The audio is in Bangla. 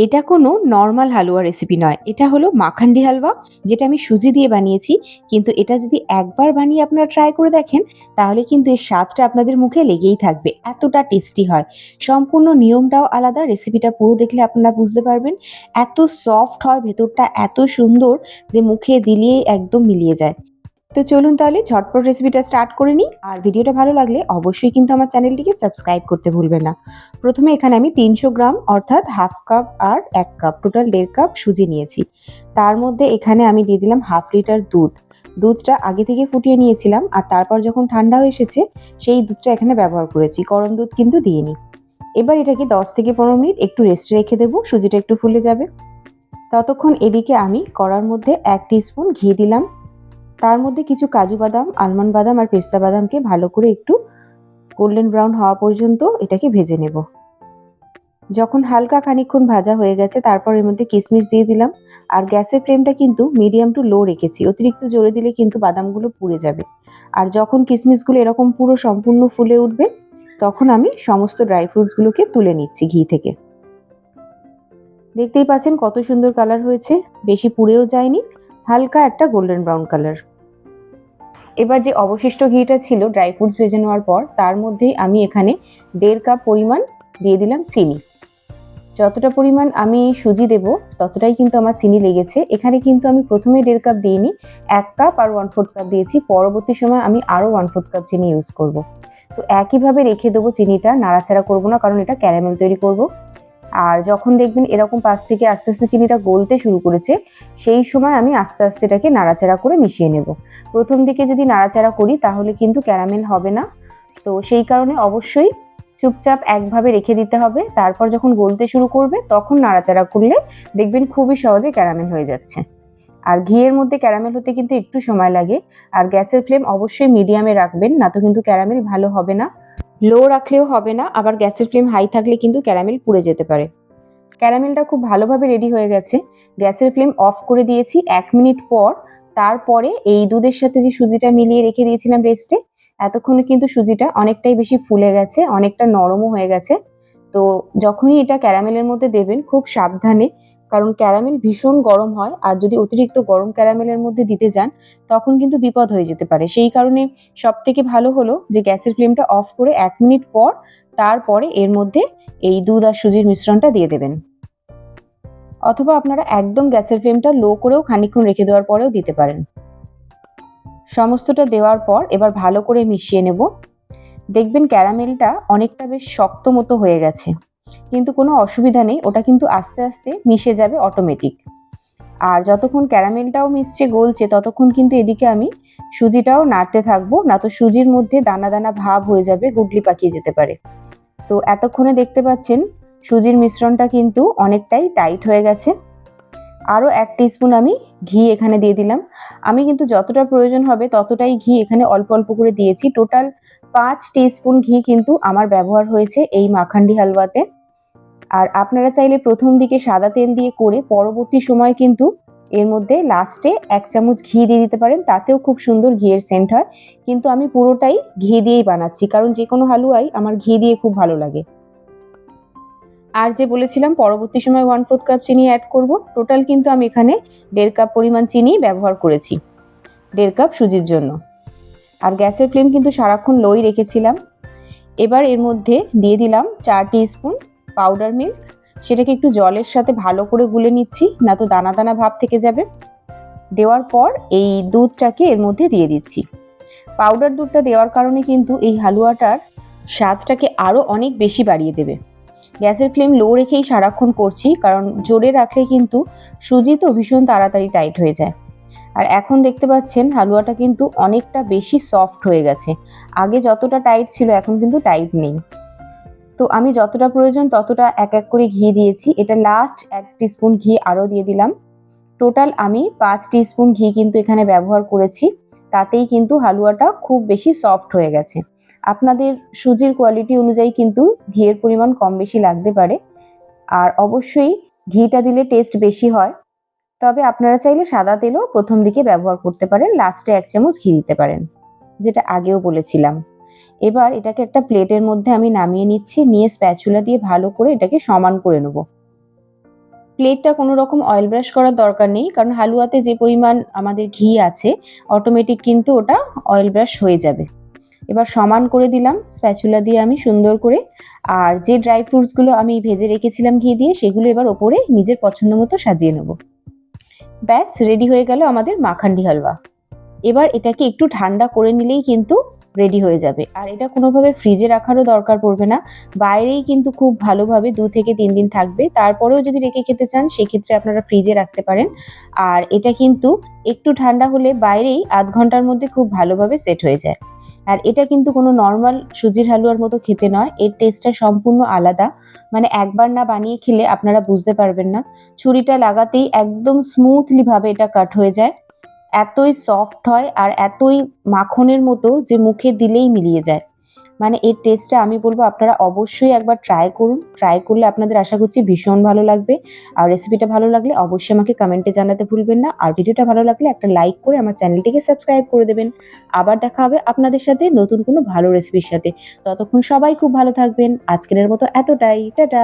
এটা কোনো নরমাল হালুয়া রেসিপি নয়। এটা হলো মাখান্ডি হালুয়া, যেটা আমি সুজি দিয়ে বানিয়েছি। কিন্তু এটা যদি একবার বানিয়ে আপনারা ট্রাই করে দেখেন, তাহলে কিন্তু এর স্বাদটা আপনাদের মুখে লেগেই থাকবে। এতটা টেস্টি হয়। সম্পূর্ণ নিয়মটাও আলাদা। রেসিপিটা পুরো দেখলে আপনারা বুঝতে পারবেন। এত সফট হয়, ভেতরটা এত সুন্দর যে মুখে দিলেই একদম মিলিয়ে যায়। তো চলুন তাহলে ঝটপট রেসিপিটা স্টার্ট করে নিই। আর ভিডিওটা ভালো লাগলে অবশ্যই কিন্তু আমার চ্যানেলটিকে সাবস্ক্রাইব করতে ভুলবেন না। প্রথমে এখানে আমি ৩০০ গ্রাম অর্থাৎ হাফ কাপ আর ১ কাপ টোটাল ১.৫ কাপ সুজি নিয়েছি। তার মধ্যে এখানে আমি দিয়ে দিলাম হাফ লিটার দুধ। দুধটা আগে থেকে ফুটিয়ে নিয়েছিলাম আর তারপর যখন ঠান্ডা হয়ে এসেছে সেই দুধটা এখানে ব্যবহার করেছি। গরম দুধ কিন্তু দিইনি। এবার এটাকে ১০ থেকে ১৫ মিনিট একটু রেস্টে রেখে দেবো, সুজিটা একটু ফুলে যাবে। ততক্ষণ এদিকে আমি কড়ার মধ্যে ১ টিস্পুন ঘি দিলাম। তার মধ্যে কিছু কাজু বাদাম, আলমন্ড বাদাম আর পেস্তা বাদামকে ভালো করে একটু গোল্ডেন ব্রাউন হওয়া পর্যন্ত এটাকে ভেজে নেব। যখন হালকা খানিকক্ষণ ভাজা হয়ে গেছে তারপর এর মধ্যে কিশমিশ দিয়ে দিলাম। আর গ্যাসের ফ্লেমটা কিন্তু মিডিয়াম টু লো রেখেছি। অতিরিক্ত জোরে দিলে কিন্তু বাদামগুলো পুড়ে যাবে। আর যখন কিশমিশগুলো এরকম পুরো সম্পূর্ণ ফুলে উঠবে, তখন আমি সমস্ত ড্রাই ফ্রুটসগুলোকে তুলে নিচ্ছি ঘি থেকে। দেখতেই পাচ্ছেন কত সুন্দর কালার হয়েছে, বেশি পুড়েও যায়নি, হালকা একটা গোল্ডেন ব্রাউন কালার। এবার যে অবশিষ্ট ঘিটা ছিল ড্রাই ফ্রুটস ভেজে নেওয়ার পর, তার মধ্যেই আমি এখানে ১.৫ কাপ পরিমাণ দিয়ে দিলাম চিনি। যতটা পরিমাণ আমি সুজি দেব ততটাই কিন্তু আমার চিনি লেগেছে। এখানে কিন্তু আমি প্রথমে ১.৫ কাপ দিইনি, ১ কাপ আর 1/4 কাপ দিয়েছি। পরবর্তী সময় আমি আরও 1/4 কাপ চিনি ইউজ করব। তো একইভাবে রেখে দেবো চিনিটা, নাড়াচাড়া করব না, কারণ এটা ক্যারামেল তৈরি করব। আর যখন দেখবেন এরকম পাশ থেকে আস্তে আস্তে চিনিটা গলতে শুরু করেছে, সেই সময় আমি আস্তে আস্তে এটাকে নাড়াচাড়া করে মিশিয়ে নেব। প্রথম দিকে যদি নাড়াচাড়া করি তাহলে কিন্তু ক্যারামেল হবে না। তো সেই কারণে অবশ্যই চুপচাপ একভাবে রেখে দিতে হবে। তারপর যখন গলতে শুরু করবে তখন নাড়াচাড়া করলে দেখবেন খুবই সহজে ক্যারামেল হয়ে যাচ্ছে। আর ঘিয়ের মধ্যে ক্যারামেল হতে কিন্তু একটু সময় লাগে। আর গ্যাসের ফ্লেম অবশ্যই মিডিয়ামে রাখবেন, না তো কিন্তু ক্যারামেল ভালো হবে না। লো রাখলেও হবে না, আবার গ্যাসের ফ্লেম হাই থাকলে কিন্তু ক্যারামেল পুড়ে যেতে পারে। ক্যারামেলটা খুব ভালোভাবে রেডি হয়ে গেছে। গ্যাসের ফ্লেম অফ করে দিয়েছি ১ মিনিট পর। তারপরে এই দুধের সাথে যে সুজিটা মিলিয়ে রেখে দিয়েছিলাম রেস্টে, এতক্ষণে কিন্তু সুজিটা অনেকটাই বেশি ফুলে গেছে, অনেকটা নরমও হয়ে গেছে। তো যখনই এটা ক্যারামেলের মধ্যে দেবেন খুব সাবধানে, কারণ ক্যারামেল ভীষণ গরম হয়। আর যদি অতিরিক্ত গরম ক্যারামেলের মধ্যে দিতে যান তখন কিন্তু বিপদ হয়ে যেতে পারে। সেই কারণে সবথেকে ভালো হলো যে গ্যাসের ফ্লেমটা অফ করে ১ মিনিট পর তারপরে এর মধ্যে এই দুধ আর সুজির মিশ্রণটা দিয়ে দেবেন। অথবা আপনারা একদম গ্যাসের ফ্লেমটা লো করেও খানিকক্ষণ রেখে দেওয়ার পরেও দিতে পারেন। সমস্তটা দেওয়ার পর এবার ভালো করে মিশিয়ে নেব। দেখবেন ক্যারামেলটা অনেকটা বেশ শক্ত মতো হয়ে গেছে, কিন্তু কোনো অসুবিধা নেই, ওটা কিন্তু আস্তে আস্তে মিশে যাবে অটোমেটিক। আর যতক্ষণ ক্যারামেলটাও মিশছে গলছে ততক্ষণ কিন্তু এদিকে আমি সুজিটাও নাড়তে থাকবো, না তো সুজির মধ্যে দানা দানা ভাব হয়ে যাবে, গুডলি পাকিয়ে যেতে পারে। তো এতক্ষণে দেখতে পাচ্ছেন সুজির মিশ্রণটা কিন্তু অনেকটাই টাইট হয়ে গেছে। আরও ১ টিস্পুন আমি ঘি এখানে দিয়ে দিলাম। আমি কিন্তু যতটা প্রয়োজন হবে ততটাই ঘি এখানে অল্প অল্প করে দিয়েছি। টোটাল ৫ টিস্পুন ঘি কিন্তু আমার ব্যবহার হয়েছে এই মাখান্ডি হালুয়াতে। আর আপনারা চাইলে প্রথম দিকে সাদা তেল দিয়ে করে পরবর্তী সময় কিন্তু এর মধ্যে লাস্টে ১ চামচ ঘি দিয়ে দিতে পারেন, তাতেও খুব সুন্দর ঘিয়ের সেন্ট হয়। কিন্তু আমি পুরোটাই ঘি দিয়েই বানাচ্ছি, কারণ যে কোনো হালুয়াই আমার ঘি দিয়ে খুব ভালো লাগে। আর যে বলেছিলাম পরবর্তী সময় 1/4 কাপ চিনি অ্যাড করব। টোটাল কিন্তু আমি এখানে ১.৫ কাপ পরিমাণ চিনি ব্যবহার করেছি ১.৫ কাপ সুজির জন্য। আর গ্যাসের ফ্লেম কিন্তু সারাক্ষণ লোই রেখেছিলাম। এবার এর মধ্যে দিয়ে দিলাম ৪ টিস্পুন পাউডার মিল্ক। সেটাকে একটু জলের সাথে ভালো করে গুলে নিচ্ছি, না তো দানা দানা ভাব থেকে যাবে। দেওয়ার পর এই দুধটাকে এর মধ্যে দিয়ে দিচ্ছি। পাউডার দুধটা দেওয়ার কারণে কিন্তু এই হালুয়াটার স্বাদটাকে আরও অনেক বেশি বাড়িয়ে দেবে। গ্যাসের ফ্লেম লো রেখেই সারাক্ষণ করছি, কারণ জোরে রাখলে কিন্তু সুজি তো ভীষণ তাড়াতাড়ি টাইট হয়ে যায়। আর এখন দেখতে পাচ্ছেন হালুয়াটা কিন্তু অনেকটা বেশি সফট হয়ে গেছে। আগে যতটা টাইট ছিল এখন কিন্তু টাইট নেই। তো আমি যতটা প্রয়োজন ততটা এক এক করে ঘি দিয়েছি। এটা লাস্ট ১ টিস্পুন ঘি আরও দিয়ে দিলাম। টোটাল আমি ৫ টিস্পুন ঘি কিন্তু এখানে ব্যবহার করেছি। তাতেই কিন্তু হালুয়াটা খুব বেশি সফট হয়ে গেছে। আপনাদের সুজির কোয়ালিটি অনুযায়ী কিন্তু ঘিয়ের পরিমাণ কম বেশি লাগতে পারে। আর অবশ্যই ঘিটা দিলে টেস্ট বেশি হয়। তবে আপনারা চাইলে সাদা তেলও প্রথম দিকে ব্যবহার করতে পারেন, লাস্টে ১ চামচ ঘি দিতে পারেন, যেটা আগেও বলেছিলাম। এবার এটাকে একটা প্লেটের মধ্যে আমি নামিয়ে নিচ্ছি, নিয়ে স্প্যাচুলা দিয়ে ভালো করে এটাকে সমান করে নেব। প্লেটটা কোনো রকম অয়েল ব্রাশ করার দরকার নেই, কারণ হালুয়াতে যে পরিমাণ আমাদের ঘি আছে অটোমেটিক কিন্তু ওটা অয়েল ব্রাশ হয়ে যাবে। এবার সমান করে দিলাম স্প্যাচুলা দিয়ে আমি সুন্দর করে। আর যে ড্রাই ফ্রুটসগুলো আমি ভেজে রেখেছিলাম ঘি দিয়ে, সেগুলো এবার ওপরে নিজের পছন্দ মতো সাজিয়ে নেব। ব্যাস রেডি হয়ে গেল আমাদের মাখান্ডি হালুয়া। এবার এটাকে একটু ঠান্ডা করে নিলেই কিন্তু রেডি হয়ে যাবে। আর এটা কোনোভাবে ফ্রিজে রাখারও দরকার পড়বে না, বাইরেই কিন্তু খুব ভালোভাবে 2 থেকে 3 দিন থাকবে। তারপরেও যদি রেখে খেতে চান সেক্ষেত্রে আপনারা ফ্রিজে রাখতে পারেন। আর এটা কিন্তু একটু ঠান্ডা হলে বাইরেই আধ ঘন্টার মধ্যে খুব ভালোভাবে সেট হয়ে যায়। আর এটা কিন্তু কোনো নর্মাল সুজির হালুয়ার মতো খেতে নয়, এর টেস্টটা সম্পূর্ণ আলাদা। মানে একবার না বানিয়ে খেলে আপনারা বুঝতে পারবেন না। ছুরিটা লাগাতেই একদম স্মুথলি ভাবে এটা কাট হয়ে যায়। এতই সফট হয় আর এতই মাখনের মতো যে মুখে দিলেই মিলিয়ে যায়। মানে এর টেস্টটা আমি বলবো আপনারা অবশ্যই একবার ট্রাই করুন। ট্রাই করলে আপনাদের আশা করছি ভীষণ ভালো লাগবে। আর রেসিপিটা ভালো লাগলে অবশ্যই আমাকে কমেন্টে জানাতে ভুলবেন না। আর ভিডিওটা ভালো লাগলে একটা লাইক করে আমার চ্যানেলটিকে সাবস্ক্রাইব করে দেবেন। আবার দেখা হবে আপনাদের সাথে নতুন কোনো ভালো রেসিপির সাথে। ততক্ষণ সবাই খুব ভালো থাকবেন। আজকের মতো এতটাই। টাটা।